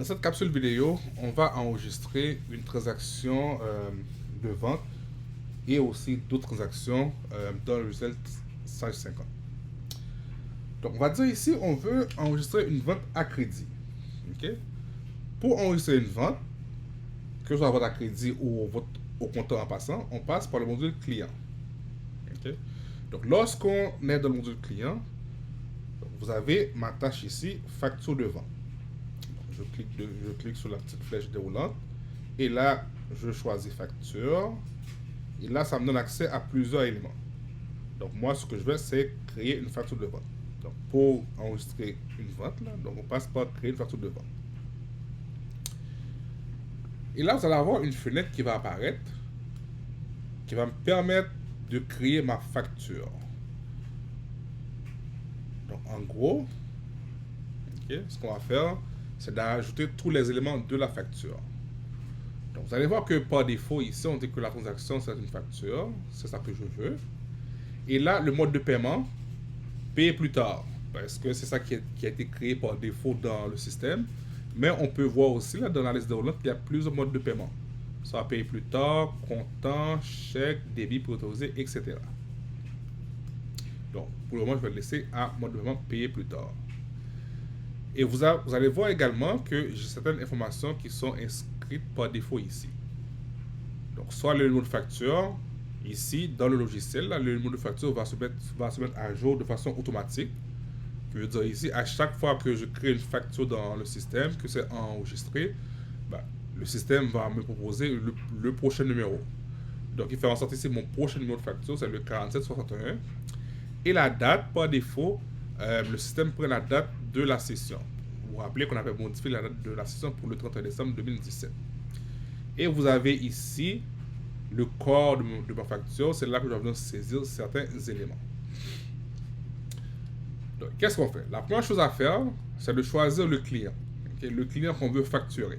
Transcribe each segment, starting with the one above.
Dans cette capsule vidéo, on va enregistrer une transaction de vente et aussi d'autres transactions dans le logiciel Sage 50. Donc, on va dire ici, on veut enregistrer une vente à crédit. Okay? Pour enregistrer une vente, que ce soit vente à crédit ou vente au compteur en passant, on passe par le module client. Okay? Donc, lorsqu'on est dans le module client, vous avez ma tâche ici, facture de vente. Je clique sur la petite flèche déroulante et là, je choisis facture. Et là, ça me donne accès à plusieurs éléments. Donc, moi, ce que je vais, c'est créer une facture de vente. Donc, pour enregistrer une vente, là, donc on passe par créer une facture de vente. Et là, vous allez avoir une fenêtre qui va apparaître, qui va me permettre de créer ma facture. Donc, en gros, okay, ce qu'on va faire, c'est d'ajouter tous les éléments de la facture. Donc, vous allez voir que par défaut, ici, on dit que la transaction, c'est une facture. C'est ça que je veux. Et là, le mode de paiement, payer plus tard. Parce que c'est ça qui a été créé par défaut dans le système. Mais on peut voir aussi, là, dans la liste déroulante, qu'il y a plusieurs modes de paiement. Ça va payer plus tard, comptant, chèque, débit préautorisé, etc. Donc, pour le moment, je vais le laisser à mode de paiement payer plus tard. Et vous allez voir également que j'ai certaines informations qui sont inscrites par défaut ici. Donc, soit le numéro de facture, ici, dans le logiciel, là, le numéro de facture va se mettre à jour de façon automatique. Je veux dire ici, à chaque fois que je crée une facture dans le système, que c'est enregistré, le système va me proposer le prochain numéro. Donc, il fait en sorte ici, mon prochain numéro de facture, c'est le 4761. Et la date, par défaut, le système prend la date de la session. Vous vous rappelez qu'on avait modifié la date de la session pour le 31 décembre 2017. Et vous avez ici le corps de ma facture. C'est là que je vais saisir certains éléments. Donc, qu'est-ce qu'on fait? La première chose à faire, c'est de choisir le client. Okay? Le client qu'on veut facturer.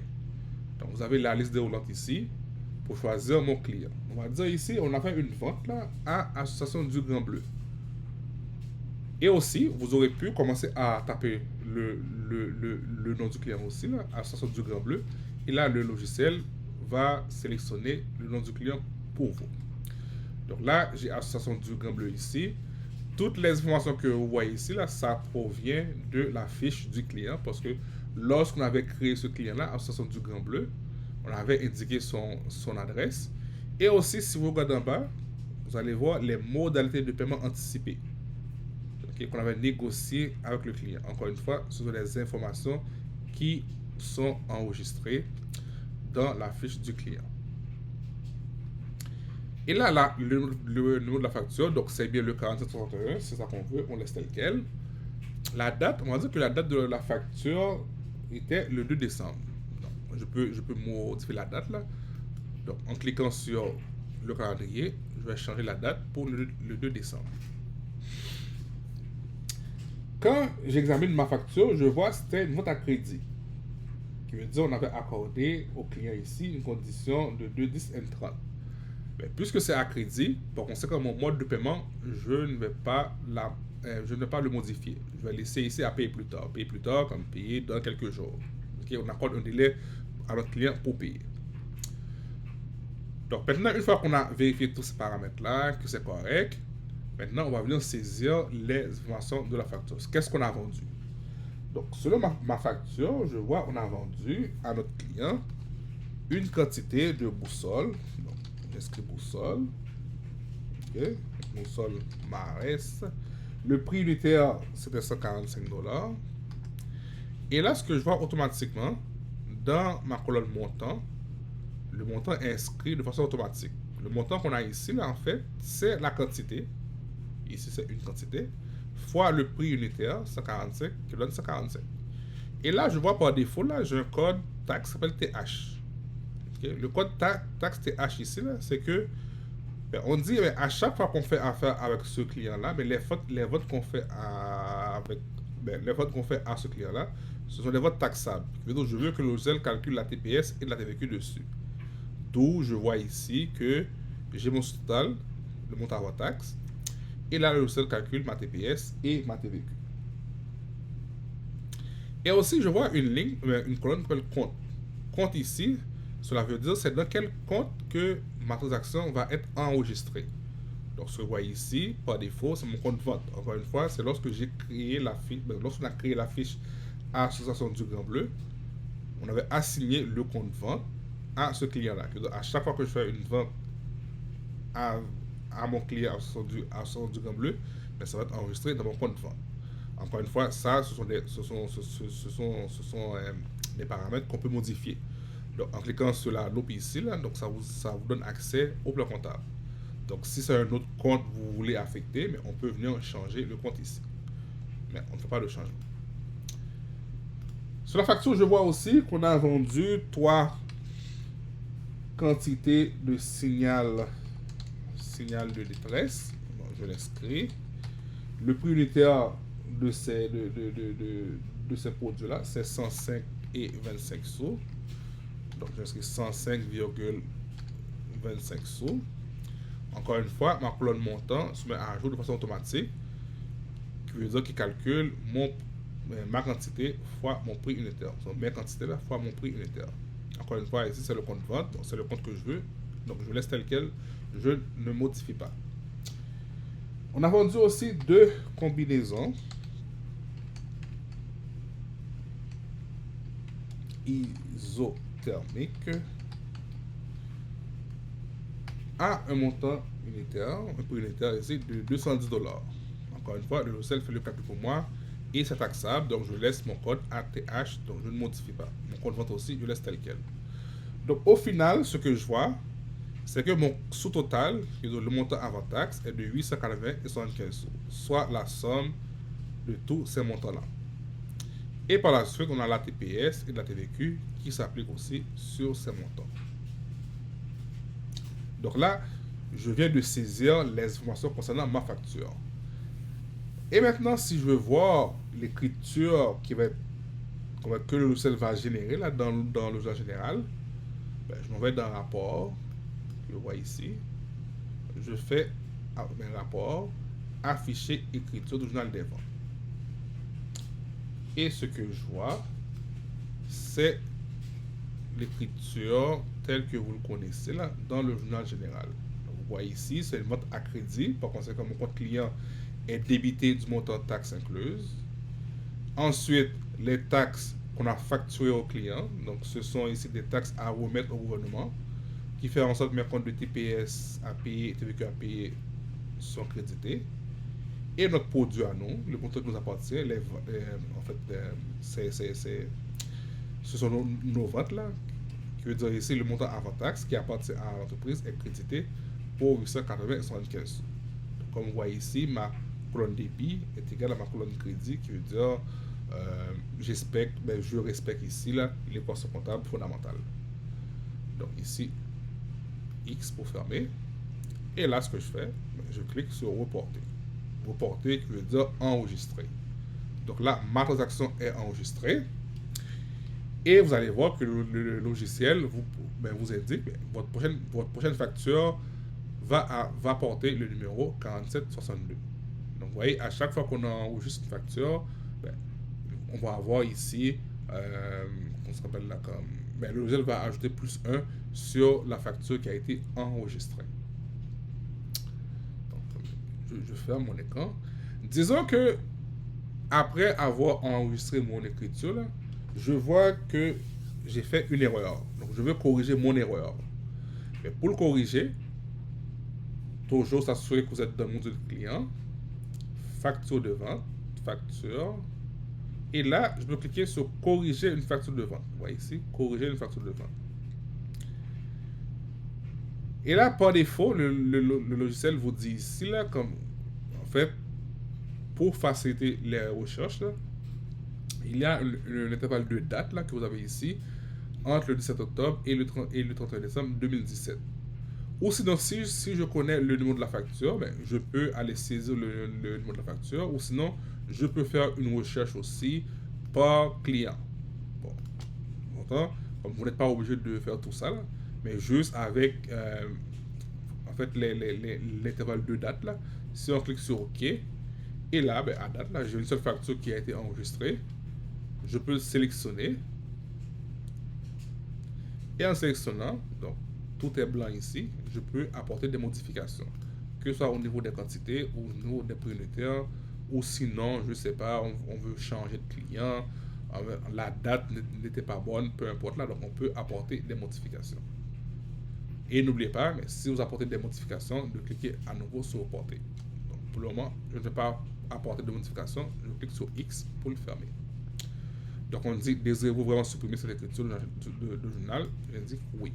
Donc, vous avez la liste déroulante ici pour choisir mon client. On va dire ici, on a fait une vente là, à Association du Grand Bleu. Et aussi, vous aurez pu commencer à taper le nom du client aussi, là, Association du Grand Bleu. Et là, le logiciel va sélectionner le nom du client pour vous. Donc là, j'ai Association du Grand Bleu ici. Toutes les informations que vous voyez ici, là, ça provient de la fiche du client parce que lorsqu'on avait créé ce client-là, Association du Grand Bleu, on avait indiqué son adresse. Et aussi, si vous regardez en bas, vous allez voir les modalités de paiement anticipées qu'on avait négocié avec le client. Encore une fois, ce sont des informations qui sont enregistrées dans la fiche du client. Et là, le numéro de la facture, donc c'est bien le 4761, c'est ça qu'on veut, on laisse tel quel. La date, on va dire que la date de la facture était le 2 décembre. Donc, je peux modifier la date là. Donc, en cliquant sur le calendrier, je vais changer la date pour le 2 décembre. Quand j'examine ma facture, je vois que c'était une vente à crédit. Qui veut dire qu'on avait accordé au client ici une condition de 2,10 N30. Mais puisque c'est à crédit, par conséquent, mon mode de paiement, je ne vais pas le modifier. Je vais laisser ici à payer plus tard. Payer plus tard, comme payer dans quelques jours. Okay? On accorde un délai à notre client pour payer. Donc maintenant, une fois qu'on a vérifié tous ces paramètres-là, que c'est correct, maintenant, on va venir saisir les informations de la facture. Qu'est-ce qu'on a vendu? Donc, selon ma facture, je vois qu'on a vendu à notre client une quantité de boussole. Donc, j'inscris boussole. OK. Boussole Marès. Le prix unitaire, c'était 145 $. Et là, ce que je vois automatiquement, dans ma colonne montant, le montant est inscrit de façon automatique. Le montant qu'on a ici, là, en fait, c'est la quantité. Ici, c'est une quantité, fois le prix unitaire, 145, qui donne 145. Et là, je vois par défaut, là, j'ai un code taxe qui s'appelle TH. Okay? Le code taxe TH ici, là, c'est que, on dit, à chaque fois qu'on fait affaire avec ce client-là, les votes qu'on fait à ce client-là, ce sont des votes taxables. Donc, je veux que le logiciel calcule la TPS et la TVQ dessus. D'où je vois ici que j'ai mon total, le montant hors taxe. Et là, le logiciel calcule ma TPS et ma TVQ. Et aussi, je vois une ligne, une colonne qui s'appelle compte. Compte ici, cela veut dire c'est dans quel compte que ma transaction va être enregistrée. Donc, ce que vous voyez ici, par défaut, c'est mon compte vente. Encore une fois, c'est lorsque j'ai créé la fiche, lorsqu'on a créé la fiche Association du Grand Bleu, on avait assigné le compte vente à ce client-là. À chaque fois que je fais une vente à, à mon client Association du Grand Bleu, ben, ça va être enregistré dans mon compte vente. Encore une fois, ça, ce sont des paramètres qu'on peut modifier. Donc, en cliquant sur la loupe ici, là, donc ça vous donne accès au plan comptable. Donc, si c'est un autre compte que vous voulez affecter, mais on peut venir changer le compte ici. Mais on ne fait pas de changement. Sur la facture, je vois aussi qu'on a vendu 3 quantités de signal de détresse. Bon, je l'inscris. Le prix unitaire de ces produits-là, c'est 105 et 25 sous. Donc, j'inscris 105,25 sous. Encore une fois, ma colonne montant se met à jour de façon automatique, qui veut dire qu'il calcule ma quantité fois mon prix unitaire. Donc, mes quantités là fois mon prix unitaire. Encore une fois, ici, c'est le compte vente, donc c'est le compte que je veux. Donc, je laisse tel quel, je ne modifie pas. On a vendu aussi 2 combinaisons isothermiques à un montant unitaire, un prix unitaire ici de $210. Encore une fois, le logiciel fait le calcul pour moi et c'est taxable, donc je laisse mon code ATH, donc je ne modifie pas. Mon code vente aussi, je laisse tel quel. Donc au final, ce que je vois, c'est que mon sous-total, le montant avant taxe, est de 880,75 sous, soit la somme de tous ces montants-là. Et par la suite, on a la TPS et la TVQ qui s'appliquent aussi sur ces montants. Donc là, je viens de saisir les informations concernant ma facture. Et maintenant, si je veux voir l'écriture que le logiciel va générer là, dans le logiciel général, ben, je m'en vais dans rapport, que vous voyez ici. Je fais un rapport, afficher écriture du journal des ventes. Et ce que je vois, c'est l'écriture telle que vous le connaissez là, dans le journal général. Donc, vous voyez ici, c'est une vente à crédit. Par conséquent, mon compte client est débité du montant de taxes incluses. Ensuite, les taxes qu'on a facturées au client. Donc, ce sont ici des taxes à remettre au gouvernement, qui fait en sorte que mes comptes de TPS à payer et TVQ à payer sont crédités. Et notre produit à nous, le montant qui nous appartient, ce sont nos ventes là, qui veut dire ici le montant avant taxe qui appartient à l'entreprise est crédité pour 880,75. Comme vous voyez ici, ma colonne débit est égale à ma colonne crédit, qui veut dire je respecte ici là, l'équation comptable fondamentale. Donc ici, X pour fermer. Et là, ce que je fais, je clique sur reporter. Reporter qui veut dire enregistrer. Donc là, ma transaction est enregistrée. Et vous allez voir que le logiciel vous indique votre prochaine facture va porter le numéro 4762. Donc vous voyez, à chaque fois qu'on enregistre une facture, on va avoir ici, on se rappelle là comme, le logiciel va ajouter plus 1 sur la facture qui a été enregistrée. Je ferme mon écran. Disons que après avoir enregistré mon écriture, là, je vois que j'ai fait une erreur. Donc, je veux corriger mon erreur. Mais pour le corriger, toujours s'assurer que vous êtes dans le module client, facture de vente, facture. Et là, je peux cliquer sur corriger une facture de vente. Vous voyez ici, corriger une facture de vente. Et là, par défaut, le logiciel vous dit ici, là, comme, en fait, pour faciliter les recherches, là, il y a un intervalle de date là, que vous avez ici, entre le 17 octobre et le 31 décembre 2017. Ou sinon, si je connais le numéro de la facture, je peux aller saisir le numéro de la facture, ou sinon, je peux faire une recherche aussi par client. Bon, comme vous n'êtes pas obligé de faire tout ça, là, mais juste avec en fait l'intervalle de date là, si on clique sur OK, et là, à date là, j'ai une seule facture qui a été enregistrée. je peux le sélectionner. Et en sélectionnant, donc tout est blanc ici, je peux apporter des modifications. Que ce soit au niveau des quantités, ou au niveau des prix unitaires, ou sinon, je ne sais pas, on veut changer de client, la date n'était pas bonne, peu importe là, donc on peut apporter des modifications. Et n'oubliez pas, mais si vous apportez des modifications, de cliquer à nouveau sur porter. Donc pour le moment, je ne vais pas apporter de modifications, je clique sur X pour le fermer. Donc on dit, désirez-vous vraiment supprimer cette écriture de journal? Je dis oui.